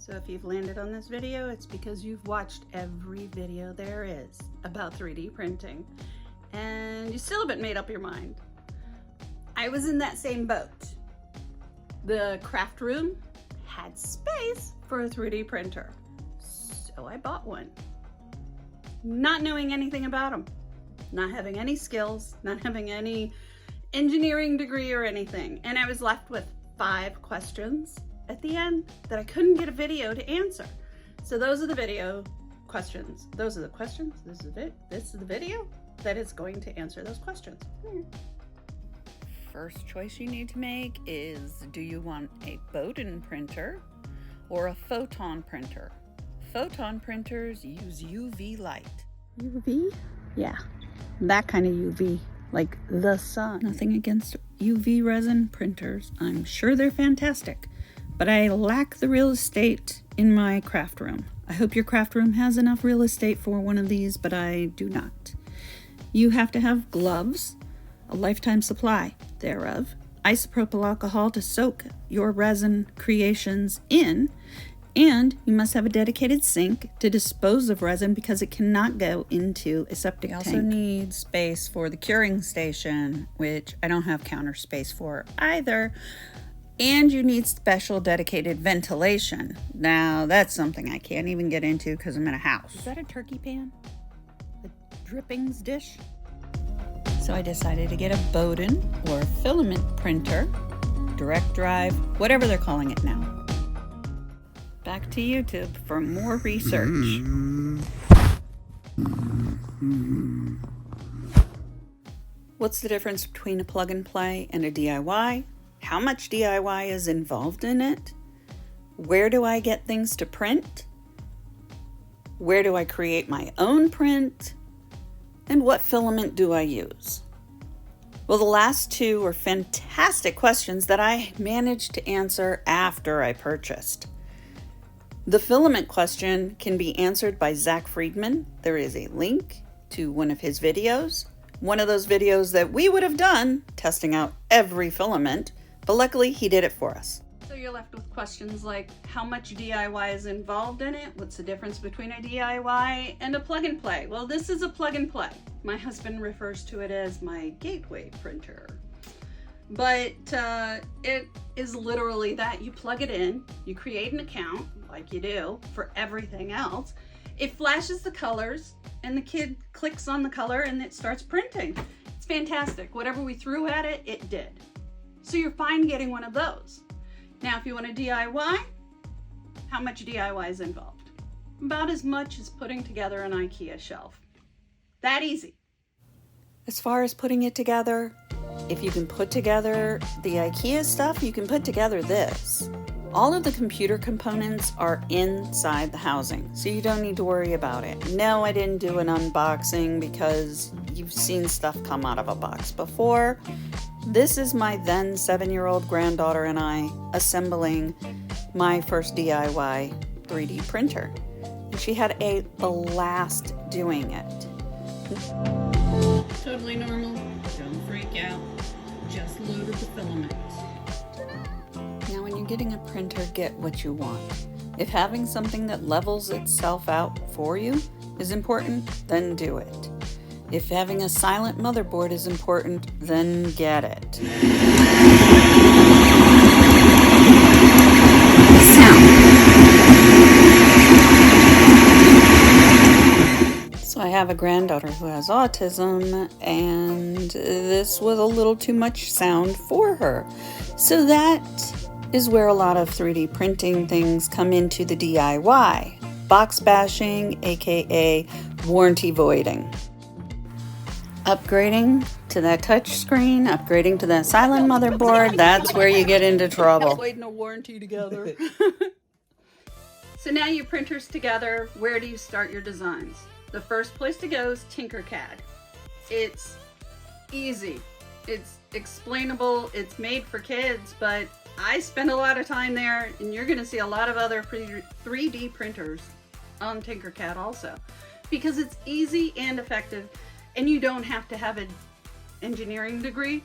So if you've landed on this video, it's because you've watched every video there is about 3D printing and you still haven't made up your mind. I was in that same boat. The craft room had space for a 3D printer, so I bought one. Not knowing anything about them, not having any skills, not having any engineering degree or anything. And I was left with 5 questions at the end that I couldn't get a video to answer. So those are the video questions. Those are the questions. This is the video that is going to answer those questions. First choice you need to make is, do you want a Bowden printer or a photon printer? Photon printers use UV light. UV? Yeah, that kind of UV, like the sun. Nothing against UV resin printers. I'm sure they're fantastic, but I lack the real estate in my craft room. I hope your craft room has enough real estate for one of these, but I do not. You have to have gloves, a lifetime supply thereof, isopropyl alcohol to soak your resin creations in, and you must have a dedicated sink to dispose of resin because it cannot go into a septic tank. You also need space for the curing station, which I don't have counter space for either. And you need special dedicated ventilation. Now, that's something I can't even get into because I'm in a house. Is that a turkey pan? A drippings dish? So I decided to get a Bowden or filament printer, direct drive, whatever they're calling it now. Back to YouTube for more research. What's the difference between a plug and play and a DIY? How much DIY is involved in it? Where do I get things to print? Where do I create my own print? And what filament do I use? Well, the last 2 were fantastic questions that I managed to answer after I purchased. The filament question can be answered by Zack Friedman. There is a link to one of his videos. One of those videos that we would have done testing out every filament, but luckily he did it for us. So you're left with questions like, how much DIY is involved in it? What's the difference between a DIY and a plug and play? Well, this is a plug and play. My husband refers to it as my gateway printer. But it is literally that. You plug it in, you create an account like you do for everything else. It flashes the colors and the kid clicks on the color and it starts printing. It's fantastic. Whatever we threw at it, it did. So you're fine getting one of those. Now, if you want a DIY, how much DIY is involved? About as much as putting together an IKEA shelf. That easy. As far as putting it together, if you can put together the IKEA stuff, you can put together this. All of the computer components are inside the housing, so you don't need to worry about it. No, I didn't do an unboxing because you've seen stuff come out of a box before. This is my then 7-year-old granddaughter and I assembling my first DIY 3D printer. And she had a blast doing it. Totally normal, don't freak out, just loaded the filament. Now when you're getting a printer, get what you want. If having something that levels itself out for you is important, then do it. If having a silent motherboard is important, then get it. So I have a granddaughter who has autism, and this was a little too much sound for her. So that is where a lot of 3D printing things come into the DIY. Box bashing, aka warranty voiding. Upgrading to that touch screen, upgrading to that silent motherboard, that's where you get into trouble. Waiting a warranty together. So now your printer's together, where do you start your designs? The first place to go is tinkercad. It's easy, it's explainable, it's made for kids, but I spend a lot of time there, and you're going to see a lot of other 3D printers on tinkercad also, because it's easy and effective, and you don't have to have an engineering degree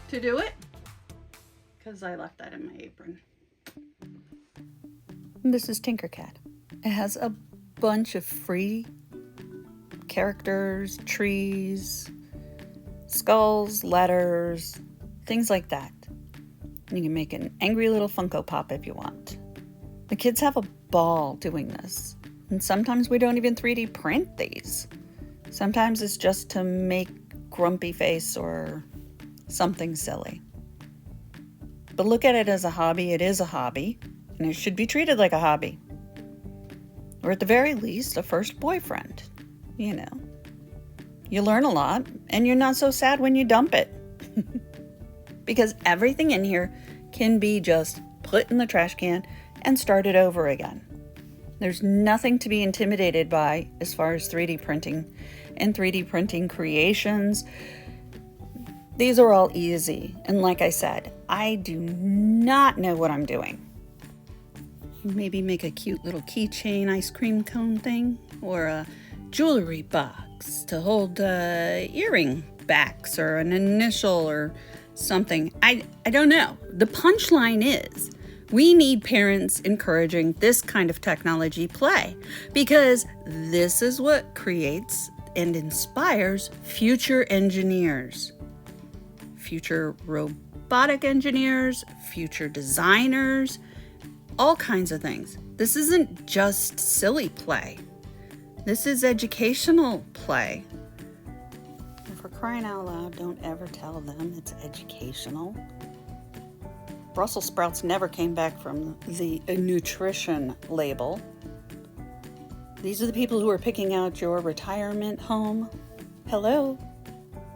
to do it, because I left that in my apron. This is Tinkercad. It has a bunch of free characters, trees, skulls, letters, things like that. You can make an angry little Funko Pop if you want. The kids have a ball doing this. And sometimes we don't even 3D print these. Sometimes it's just to make grumpy face or something silly. But look at it as a hobby. It is a hobby, and it should be treated like a hobby. Or at the very least, a first boyfriend. You know. You learn a lot, and you're not so sad when you dump it. Because everything in here can be just put in the trash can and started over again. There's nothing to be intimidated by as far as 3D printing and 3D printing creations. These are all easy. And like I said, I do not know what I'm doing. Maybe make a cute little keychain ice cream cone thing, or a jewelry box to hold earring backs, or an initial or something. I don't know. The punchline is we need parents encouraging this kind of technology play, because this is what creates and inspires future engineers, future robotic engineers, future designers, all kinds of things. This isn't just silly play. This is educational play. And for crying out loud, don't ever tell them it's educational. Brussels sprouts never came back from the nutrition label. These are the people who are picking out your retirement home. Hello?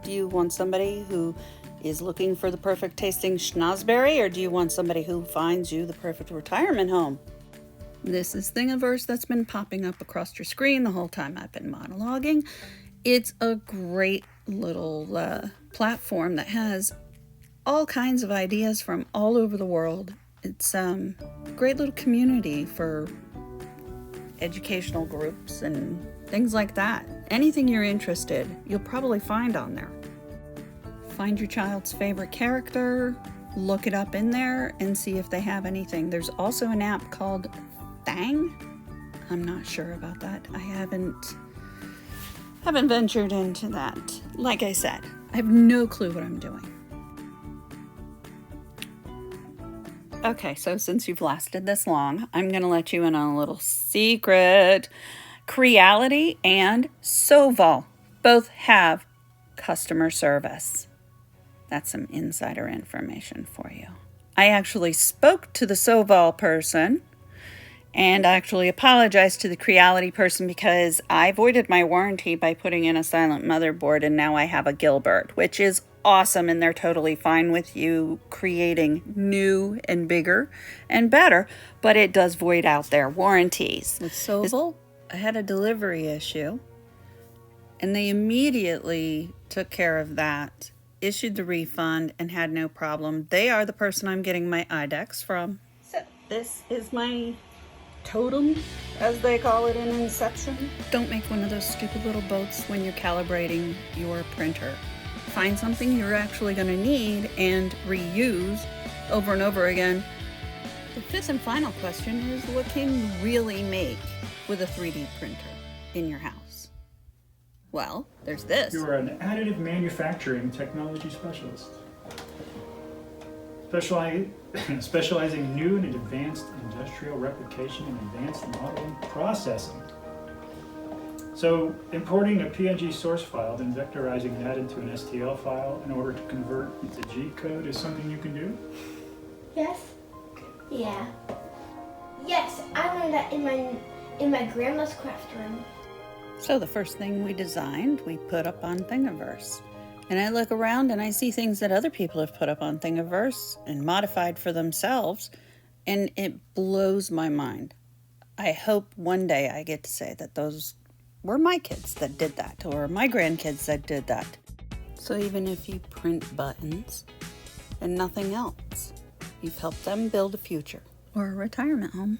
Do you want somebody who is looking for the perfect tasting schnozberry, or do you want somebody who finds you the perfect retirement home? This is Thingiverse that's been popping up across your screen the whole time I've been monologuing. It's a great little platform that has all kinds of ideas from all over the world. It's a great little community for educational groups and things like that. Anything you're interested, you'll probably find on there. Find your child's favorite character, look it up in there, and see if they have anything. There's also an app called Thang. I'm not sure about that. I haven't ventured into that. Like I said, I have no clue what I'm doing. Okay, so since you've lasted this long, I'm going to let you in on a little secret. Creality and Soval both have customer service. That's some insider information for you. I actually spoke to the Soval person and actually apologized to the Creality person because I voided my warranty by putting in a silent motherboard, and now I have a Gilbert, which is awesome, and they're totally fine with you creating new and bigger and better, but it does void out their warranties. With Soval, I had a delivery issue, and they immediately took care of that, issued the refund, and had no problem. They are the person I'm getting my IDEX from. So this is my totem, as they call it in Inception. Don't make one of those stupid little boats when you're calibrating your printer. Find something you're actually going to need and reuse over and over again. The fifth and final question is, what can you really make with a 3D printer in your house? Well, there's this. You are an additive manufacturing technology specialist, specializing in new and advanced industrial replication and advanced modeling processing. So importing a PNG source file, then vectorizing that into an STL file in order to convert it to G code is something you can do? Yes. Yeah. Yes, I learned that in my grandma's craft room. So the first thing we designed, we put up on Thingiverse. And I look around and I see things that other people have put up on Thingiverse and modified for themselves, and it blows my mind. I hope one day I get to say that those were my kids that did that, or my grandkids that did that. So even if you print buttons and nothing else, you've helped them build a future or a retirement home.